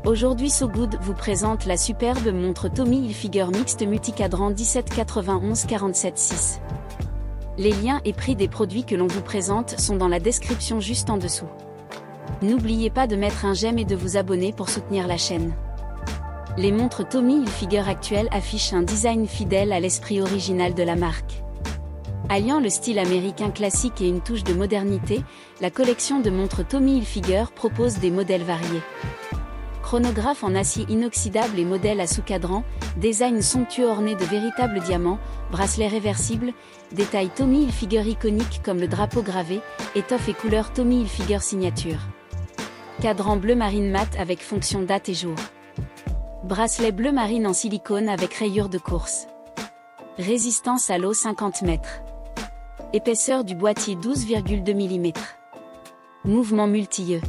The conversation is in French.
Aujourd'hui So Good vous présente la superbe montre Tommy Hilfiger mixte multicadran 1791-47-6. Les liens et prix des produits que l'on vous présente sont dans la description juste en dessous. N'oubliez pas de mettre un j'aime et de vous abonner pour soutenir la chaîne. Les montres Tommy Hilfiger actuelles affichent un design fidèle à l'esprit original de la marque. Alliant le style américain classique et une touche de modernité, la collection de montres Tommy Hilfiger propose des modèles variés. Chronographe en acier inoxydable et modèle à sous-cadran, design somptueux orné de véritables diamants, bracelets réversibles, détails Tommy Hilfiger iconiques comme le drapeau gravé, étoffe et couleur Tommy Hilfiger signature. Cadran bleu marine mat avec fonction date et jour. Bracelet bleu marine en silicone avec rayures de course. Résistance à l'eau 50 mètres. Épaisseur du boîtier 12,2 mm. Mouvement multiyeux.